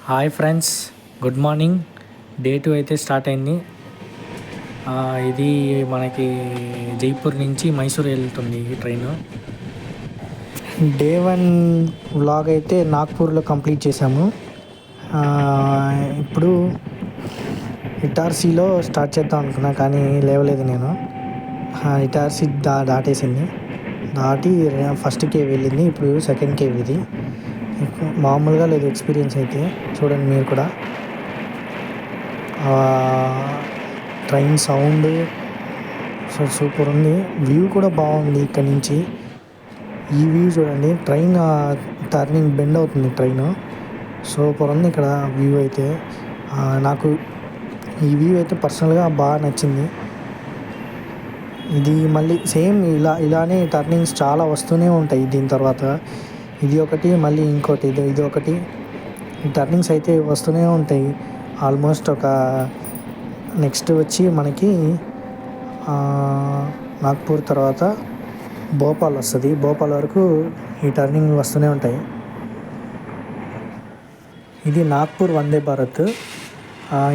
Hi friends, good morning. Day 2 అయితే start అయింది. ఇది మనకి జైపూర్ నుంచి మైసూర్ వెళ్తుంది ఈ ట్రైన్. డే 1 వ్లాగ్ అయితే నాగ్పూర్లో కంప్లీట్ చేశాము. ఇప్పుడు ఇటార్సీలో స్టార్ట్ చేద్దాం అనుకున్నా, కానీ లేవలేదు నేను. ఇటార్సీ దాటేసింది. దాటి ఫస్ట్ కేవ్ వెళ్ళింది. ఇప్పుడు సెకండ్ కేవ్ ఇది. మామూలుగా లేదు ఎక్స్పీరియన్స్ అయితే. చూడండి మీరు కూడా. ట్రైన్ సౌండ్ సూపర్ ఉంది. వ్యూ కూడా బాగుంది ఇక్కడ నుంచి. ఈ వ్యూ చూడండి, ట్రైన్ టర్నింగ్ బెండ్ అవుతుంది ట్రైన్. సూపర్ ఉంది ఇక్కడ వ్యూ అయితే. నాకు ఈ వ్యూ అయితే పర్సనల్గా బాగా నచ్చింది. ఇది మళ్ళీ సేమ్ ఇలానే టర్నింగ్స్ చాలా వస్తూనే ఉంటాయి. దీని తర్వాత ఇది ఒకటి, మళ్ళీ ఇంకోటి, ఇది ఒకటి. ఈ టర్నింగ్స్ అయితే వస్తూనే ఉంటాయి. ఆల్మోస్ట్ ఒక నెక్స్ట్ వచ్చి మనకి నాగ్పూర్ తర్వాత భోపాల్ వస్తుంది. భోపాల్ వరకు ఈ టర్నింగ్ వస్తూనే ఉంటాయి. ఇది నాగ్పూర్ వందే భారత్.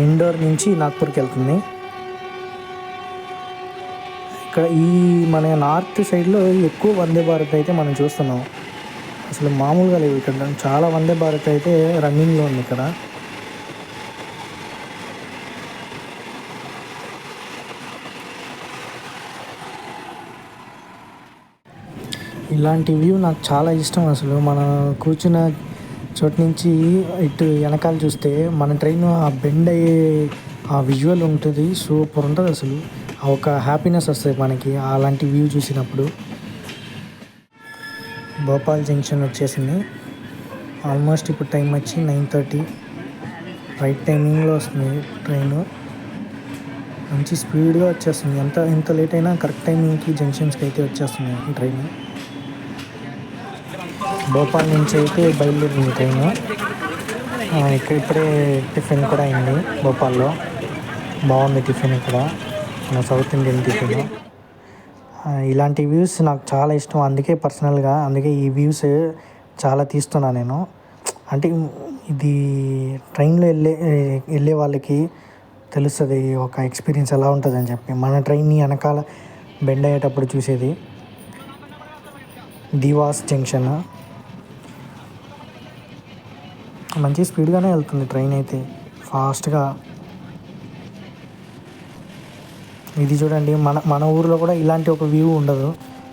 ఇండోర్ నుంచి నాగ్పూర్కి వెళ్తుంది. ఇక్కడ ఈ మన నార్త్ సైడ్లో ఎక్కువ వందే భారత్ అయితే మనం చూస్తున్నాం. అసలు మామూలుగా లేవు ఇక్కడ. చాలా వందే భారత్ అయితే రన్నింగ్లో ఉంది ఇక్కడ. ఇలాంటి వ్యూ నాకు చాలా ఇష్టం. అసలు మన కూర్చున్న చోటు నుంచి ఇటు వెనకాల చూస్తే మన ట్రైన్ ఆ బెండ్ అయ్యే ఆ విజువల్ ఉంటుంది. సూపర్ ఉంటుంది అసలు. ఒక హ్యాపీనెస్ వస్తుంది మనకి అలాంటి వ్యూ చూసినప్పుడు. భోపాల్ జంక్షన్ వచ్చేసింది. ఆల్మోస్ట్ ఇప్పుడు టైం వచ్చి 9:30. రైట్ టైమింగ్లో వస్తుంది ట్రైన్. మంచి స్పీడ్గా వచ్చేస్తుంది. ఎంత లేట్ అయినా కరెక్ట్ టైమింగ్కి జంక్షన్స్కి అయితే వచ్చేస్తుంది ఈ ట్రైన్. భోపాల్ నుంచి అయితే బయలుదేరింది ట్రైన్. ఇప్పుడే టిఫిన్ కూడా అయింది భోపాల్లో. బాగుంది టిఫిన్ ఇక్కడ, మన సౌత్ ఇండియన్ టిఫిన్. ఇలాంటి వ్యూస్ నాకు చాలా ఇష్టం. అందుకే ఈ వ్యూస్ చాలా తీస్తున్నా నేను. అంటే ఇది ట్రైన్లో వెళ్ళే వాళ్ళకి తెలుస్తుంది ఒక ఎక్స్పీరియన్స్ ఎలా ఉంటుందని చెప్పి. మన ట్రైన్ని వెనకాల బెండ్ అయ్యేటప్పుడు చూసేది. దివాస్ జంక్షన్. మంచి స్పీడ్గానే వెళ్తుంది ట్రైన్ అయితే, ఫాస్ట్గా. ఇది చూడండి, మన ఊరిలో కూడా ఇలాంటి ఒక వ్యూ ఉండదు.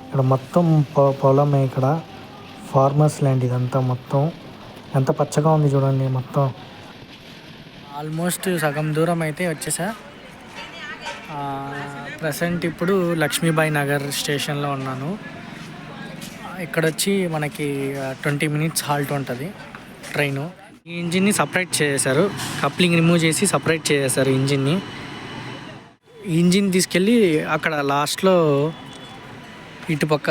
ఇక్కడ మొత్తం పొలమే. ఇక్కడ ఫార్మర్స్ ల్యాండ్ ఇదంతా. మొత్తం ఎంత పచ్చగా ఉంది చూడండి మొత్తం. ఆల్మోస్ట్ సగం దూరం అయితే వచ్చేసా. ప్రజెంట్ ఇప్పుడు లక్ష్మీబాయి నగర్ స్టేషన్లో ఉన్నాను. ఇక్కడ వచ్చి మనకి 20 minutes హాల్ట్ ఉంటుంది ట్రైను. ఈ ఇంజిన్ని సపరేట్ చేశారు. కప్లింగ్ రిమూవ్ చేసి సపరేట్ చేశారు ఇంజిన్ని. ఈ ఇంజిన్ తీసుకెళ్ళి అక్కడ లాస్ట్లో ఇటుపక్క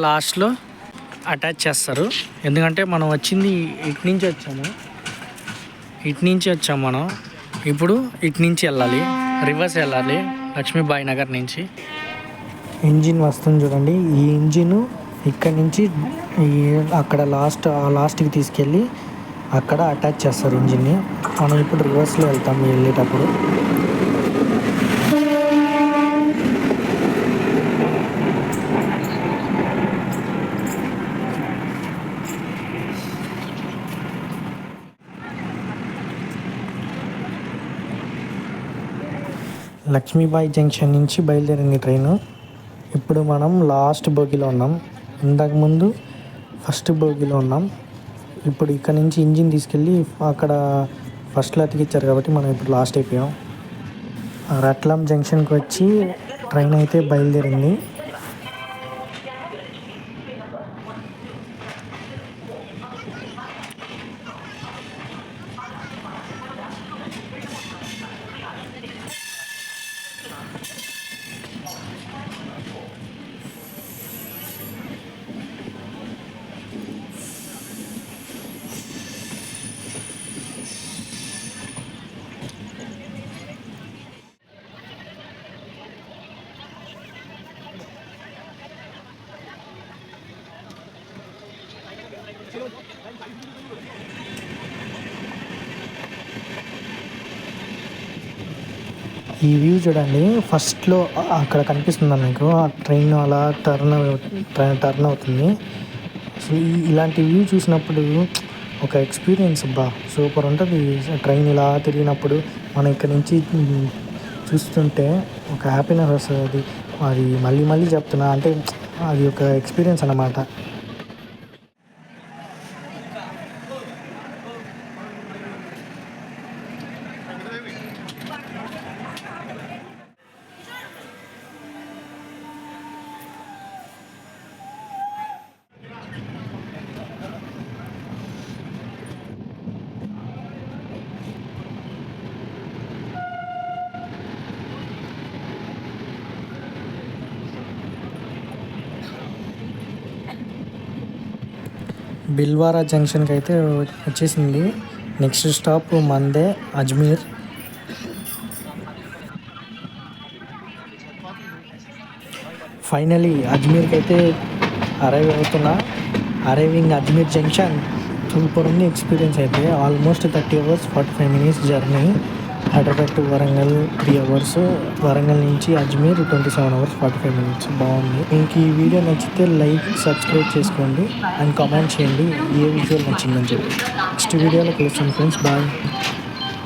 లాస్ట్లో అటాచ్ చేస్తారు. ఎందుకంటే మనం వచ్చింది ఇటు నుంచి వచ్చాము మనం. ఇప్పుడు ఇటు నుంచి వెళ్ళాలి, రివర్స్ వెళ్ళాలి లక్ష్మీబాయి నగర్ నుంచి. ఇంజిన్ వస్తుంది చూడండి. ఈ ఇంజిన్ ఇక్కడి నుంచి అక్కడ లాస్ట్కి తీసుకెళ్ళి అక్కడ అటాచ్ చేస్తారు ఇంజిన్ని. మనం ఇప్పుడు రివర్స్లో వెళ్తాం వెళ్ళేటప్పుడు. లక్ష్మీబాయి జంక్షన్ నుంచి బయలుదేరింది ట్రైను. ఇప్పుడు మనం లాస్ట్ బోగిలో ఉన్నాం. ఇంతకుముందు ఫస్ట్ బోగిలో ఉన్నాం. ఇప్పుడు ఇక్కడ నుంచి ఇంజిన్ తీసుకెళ్ళి అక్కడ ఫస్ట్లో అతికిచ్చారు కాబట్టి మనం ఇప్పుడు లాస్ట్ అయిపోయాం. రట్లం జంక్షన్కి వచ్చి ట్రైన్ అయితే బయలుదేరింది. ఈ వ్యూ చూడండి, ఫస్ట్లో అక్కడ కనిపిస్తుందా మీకు, ఆ ట్రైన్ అలా టర్న్ అవుతుంది. సో ఇలాంటి వ్యూ చూసినప్పుడు ఒక ఎక్స్పీరియన్స్ సూపర్ ఉంటుంది. ట్రైన్ ఇలా తిరిగినప్పుడు మనం ఇక్కడ నుంచి చూస్తుంటే ఒక హ్యాపీనెస్ వస్తుంది. అది మళ్ళీ మళ్ళీ చెప్తున్నా అంటే అది ఒక ఎక్స్పీరియన్స్ అన్నమాట. బిల్వారా జంక్షన్కి అయితే వచ్చేసింది. నెక్స్ట్ స్టాప్ మందే అజ్మీర్. ఫైనలీ అజ్మీర్కి అయితే అరైవింగ్ అజ్మీర్ జంక్షన్. సూపర్ ఉంది ఎక్స్పీరియన్స్ అయితే. Almost 30 hours 45 minutes journey. Hyderabad to Warangal 3 hours, Warangal నుంచి అజ్మీర్ 27 hours 45 minutes. బాగుంది. మీకు ఈ వీడియో నచ్చితే లైక్, సబ్స్క్రైబ్ చేసుకోండి అండ్ కామెంట్ చేయండి ఏ విజువల్ నచ్చిందని చెప్పి. నెక్స్ట్ వీడియోలో కలుస్తాను ఫ్రెండ్స్. బాయ్.